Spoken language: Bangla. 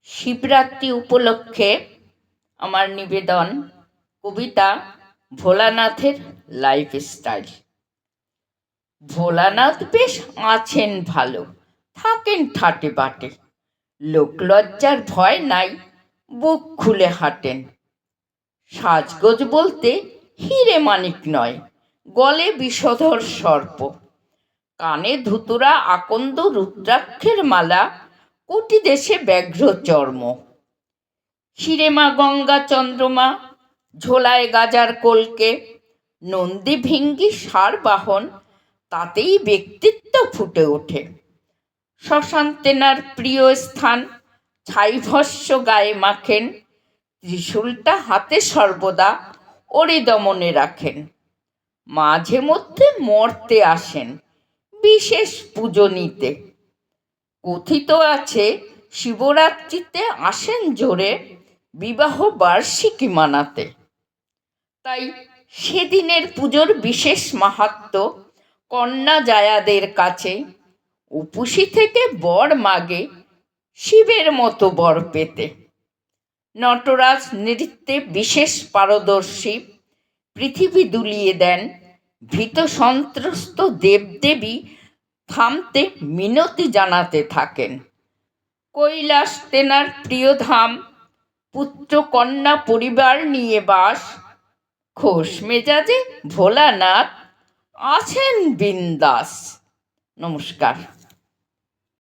শিবরাত্রি উপলক্ষে আমার নিবেদন কবিতা ভোলানাথের লাইফস্টাইল। ভোলানাথ বেশ আছেন ভালো, থাকেন ঠাটে বাটে, লোকলজ্জার ভয় নাই, বুক খুলে হাঁটেন। সাজগোজ বলতে হিরে মানিক নয়, গলে বিষধর সর্প, কানে ধুতুরা আকন্দ রুদ্রাক্ষের মালা, কোটি দেশে ব্যাঘ্র চর্ম। শিরেমা গঙ্গা চন্দ্রমা, ঝোলায় গাজার কলকে, নন্দী ভিঙ্গি ষাঁড় বাহন, তাতেই ব্যক্তিত্ব ফুটে ওঠে। শ্মশান তেনার প্রিয় স্থান, ছাইভস্য গায়ে মাখেন, ত্রিশূলটা হাতে সর্বদা ওরে দমনে রাখেন। মাঝে মধ্যে মর্তে আসেন বিশেষ পুজো নিতে। কথিত আছে শিবরাত্রিতে আসেন জোরে বিবাহ বার্ষিকী মানাতে। তাই সেদিনের পুজোর বিশেষ মাহাত্ম্য কন্যা জায়াদের কাছে। উপুসী থেকে বর মাগে শিবের মতো বর পেতে। নটরাজ নৃত্যে বিশেষ পারদর্শী, পৃথিবী দুলিয়ে দেন। ভীত সন্ত্রস্ত দেবদেবী থামতে মিনতি জানাতে থাকেন। কৈলাস তেনার প্রিয় ধাম, পুত্র কন্যা পরিবার নিয়ে বাস। খোশ মেজাজে ভোলানাথ আছেন বিন্দাস। নমস্কার।